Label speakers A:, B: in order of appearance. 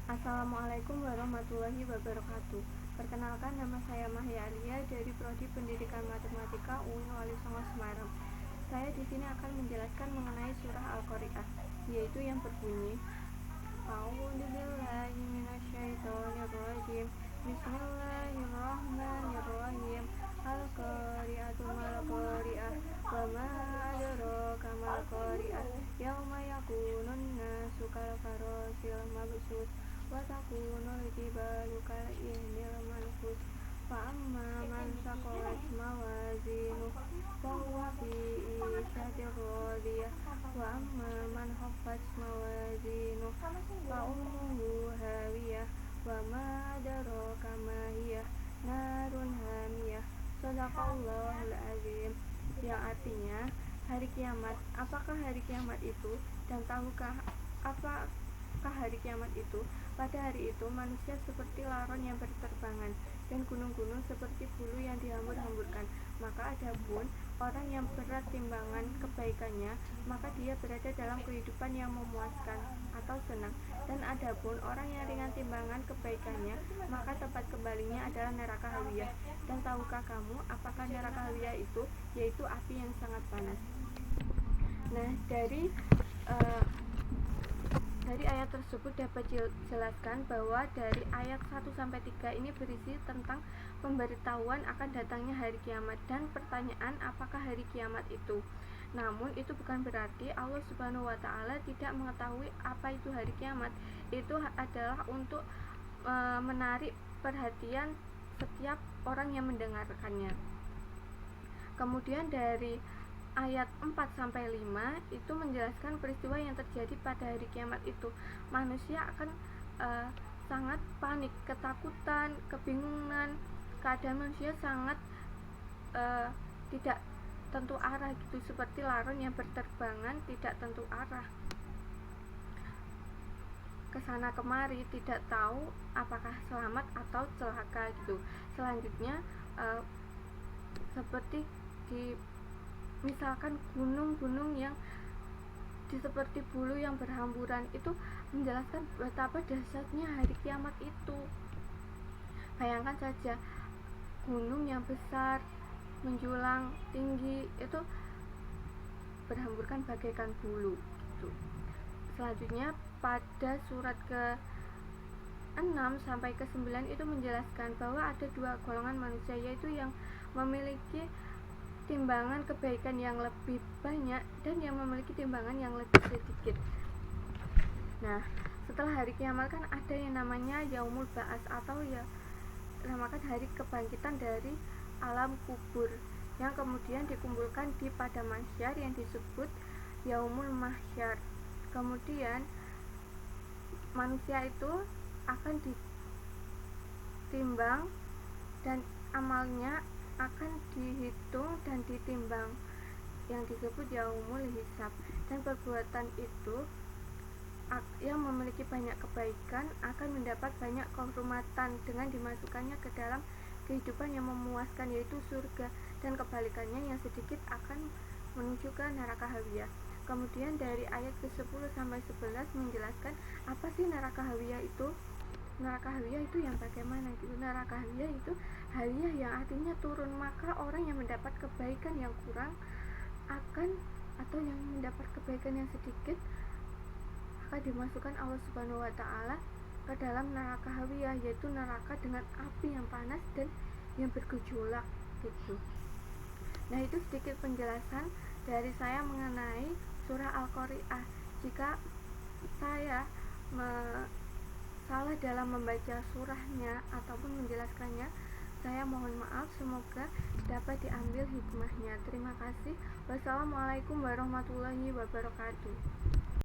A: Assalamualaikum warahmatullahi wabarakatuh. Perkenalkan, nama saya Mahya Alia dari Prodi Pendidikan Matematika UIN Wali Songo Semarang. Saya di sini akan menjelaskan mengenai surah Al-Qari'ah, yaitu yang berbunyi A'udzubillahi minasyaitonirrajim. Bismillahirrahmanirrahim. Al-Qari'atu mal-Qari'ah wa ma adraka mal-Qari'ah. Yauma yakunun nasu kal-farasil mabsus wa takunul jibalu kal-ihnil manfus. Fa amma man saqulat mawazinuhu fa huwa fi 'ishatin radiyah wa amma man khaffat mawazinuhu fa ummuhu hawiyah wa ma adraka ma hiya narun hamiyah. Shadaqallahul azim. Yang artinya hari kiamat. Apakah hari kiamat itu, dan tahukah apakah hari kiamat itu? Pada hari itu manusia seperti laron yang berterbangan, dan gunung-gunung seperti bulu yang dihambur-hamburkan. Maka adapun orang yang berat timbangan kebaikannya, maka dia berada dalam kehidupan yang memuaskan atau senang. Dan adapun orang yang ringan timbangan kebaikannya, maka tempat kembalinya adalah neraka hawiyah. Dan tahukah kamu apakah neraka hawiyah itu? Yaitu api yang sangat panas. Nah, dari ayat tersebut dapat dijelaskan bahwa dari ayat 1-3 ini berisi tentang pemberitahuan akan datangnya hari kiamat dan pertanyaan apakah hari kiamat itu. Namun itu bukan berarti Allah Subhanahu wa Ta'ala tidak mengetahui apa itu hari kiamat. Itu adalah untuk menarik perhatian setiap orang yang mendengarkannya. Kemudian dari ayat 4-5 itu menjelaskan peristiwa yang terjadi pada hari kiamat itu. Manusia akan sangat panik, ketakutan, kebingungan. Keadaan manusia sangat tidak tentu arah gitu, seperti laron yang berterbangan tidak tentu arah, kesana kemari, tidak tahu apakah selamat atau celaka gitu. Selanjutnya seperti misalkan gunung-gunung yang seperti bulu yang berhamburan, itu menjelaskan betapa dahsyatnya hari kiamat itu. Bayangkan saja gunung yang besar, menjulang tinggi, itu berhamburkan bagaikan bulu gitu. Selanjutnya pada surat ke-6 sampai ke-9 itu menjelaskan bahwa ada dua golongan manusia, yaitu yang memiliki timbangan kebaikan yang lebih banyak dan yang memiliki timbangan yang lebih sedikit. Nah, setelah hari kiamat kan ada yang namanya Yaumul Ba'ats, atau ya namakan hari kebangkitan dari alam kubur, yang kemudian dikumpulkan di padang mahsyar yang disebut Yaumul Mahsyar. Kemudian manusia itu akan ditimbang dan amalnya akan dihitung dan ditimbang, yang disebut yaumul hisab. Dan perbuatan itu yang memiliki banyak kebaikan akan mendapat banyak kehormatan dengan dimasukkannya ke dalam kehidupan yang memuaskan, yaitu surga, dan kebalikannya yang sedikit akan menuju ke neraka hawiyah. Kemudian dari ayat ke-10 sampai 11 menjelaskan apa sih neraka hawiyah itu. Neraka hawiyah itu yang bagaimana gitu. Neraka hawiyah itu hawiyah yang artinya turun, maka orang yang mendapat kebaikan yang kurang akan, atau yang mendapat kebaikan yang sedikit, akan dimasukkan Allah Subhanahu wa Ta'ala ke dalam neraka hawiyah, yaitu neraka dengan api yang panas dan yang bergejolak gitu. Nah, itu sedikit penjelasan dari saya mengenai surah Al-Qari'ah. Jika saya salah dalam membaca surahnya ataupun menjelaskannya, saya mohon maaf. Semoga dapat diambil hikmahnya. Terima kasih. Wassalamualaikum warahmatullahi wabarakatuh.